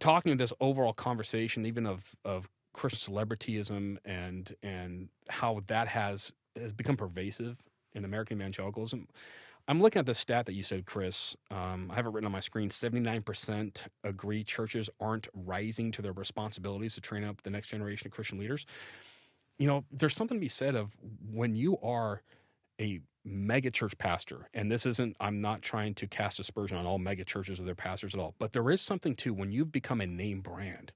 talking this overall conversation, even of Christian celebrityism and how that has become pervasive in American evangelicalism. I'm looking at the stat that you said, Chris. I have it written on my screen. 79% agree churches aren't rising to their responsibilities to train up the next generation of Christian leaders. You know, there's something to be said of when you are a mega church pastor, and this isn't, I'm not trying to cast aspersion on all mega churches or their pastors at all, but there is something too when you've become a name brand.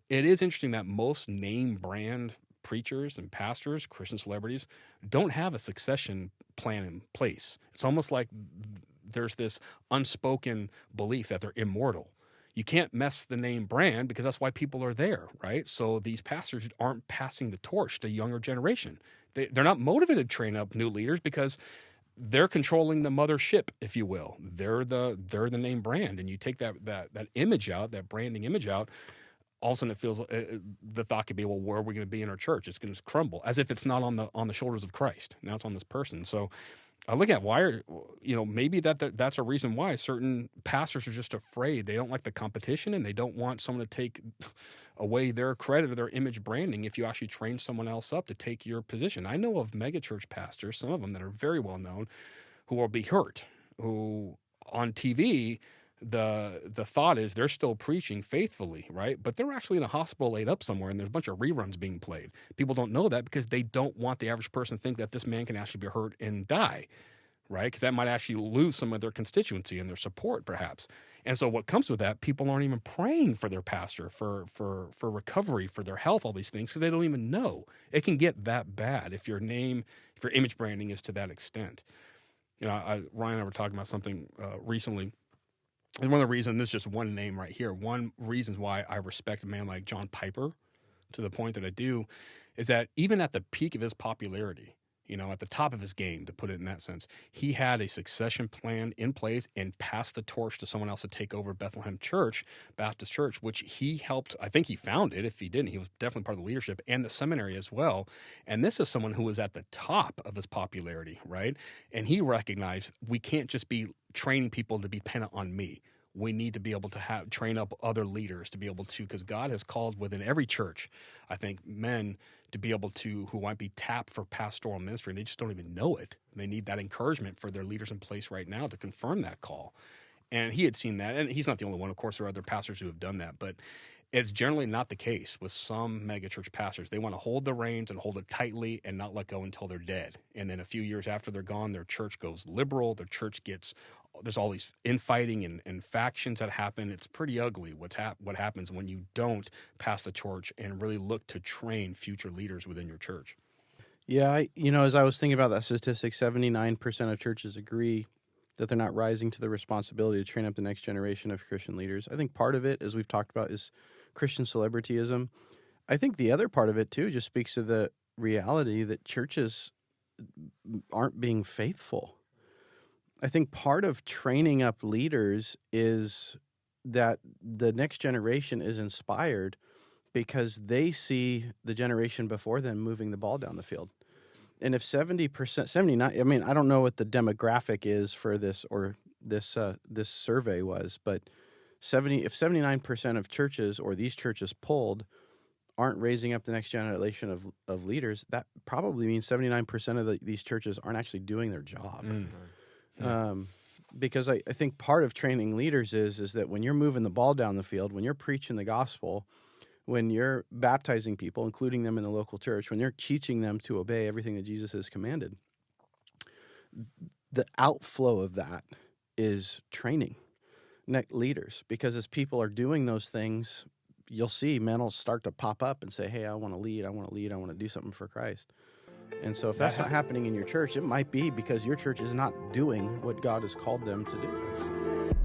It is interesting that most name brand preachers and pastors, Christian celebrities, don't have a succession plan in place. It's almost like there's this unspoken belief that they're immortal. You can't mess the name brand because that's why people are there, right? So these pastors aren't passing the torch to younger generation. They're not motivated to train up new leaders because they're controlling the mothership, if you will. They're the name brand, and you take that image out, that branding image out. All of a sudden, it feels the thought could be, well, where are we going to be in our church? It's going to crumble, as if it's not on the shoulders of Christ. Now it's on this person. So I look at why, maybe that's a reason why certain pastors are just afraid. They don't like the competition, and they don't want someone to take away their credit or their image branding if you actually train someone else up to take your position. I know of megachurch pastors, some of them that are very well known, who will be hurt, who on TV, the thought is they're still preaching faithfully, right? But they're actually in a hospital laid up somewhere, and there's a bunch of reruns being played. People don't know that because they don't want the average person to think that this man can actually be hurt and die, right? Because that might actually lose some of their constituency and their support, perhaps. And so what comes with that, people aren't even praying for their pastor, for recovery, for their health, all these things, because they don't even know. It can get that bad if your image branding is to that extent. Ryan and I were talking about something recently. And one of the reasons, this is just one name right here, one reason why I respect a man like John Piper to the point that I do, is that even at the peak of his popularity, at the top of his game, to put it in that sense, he had a succession plan in place and passed the torch to someone else to take over Bethlehem Baptist Church, which he helped. I think he founded. If he didn't, he was definitely part of the leadership and the seminary as well. And this is someone who was at the top of his popularity, right? And he recognized we can't just be training people to be dependent on me. We need to be able to train up other leaders to be able to, because God has called within every church, I think, men to be able to, who might be tapped for pastoral ministry, and they just don't even know it. They need that encouragement for their leaders in place right now to confirm that call. And he had seen that, and he's not the only one. Of course, there are other pastors who have done that, but it's generally not the case with some megachurch pastors. They want to hold the reins and hold it tightly and not let go until they're dead. And then a few years after they're gone, their church goes liberal. Their church there's all these infighting and factions that happen. It's pretty ugly what happens when you don't pass the torch and really look to train future leaders within your church. Yeah, as I was thinking about that statistic, 79% of churches agree that they're not rising to the responsibility to train up the next generation of Christian leaders. I think part of it, as we've talked about, is Christian celebrityism. I think the other part of it, too, just speaks to the reality that churches aren't being faithful. I think part of training up leaders is that the next generation is inspired because they see the generation before them moving the ball down the field. And if 70%, 79, I mean, I don't know what the demographic is for this, or this survey was, but if 79% of churches, or these churches pulled, aren't raising up the next generation of leaders, that probably means 79% of these churches aren't actually doing their job. Mm-hmm. Yeah. Because I think part of training leaders is that when you're moving the ball down the field, when you're preaching the gospel, when you're baptizing people, including them in the local church, when you're teaching them to obey everything that Jesus has commanded, the outflow of that is training leaders. Because as people are doing those things, you'll see men will start to pop up and say, hey, I want to lead, I want to do something for Christ. And so if that's not happening in your church, it might be because your church is not doing what God has called them to do.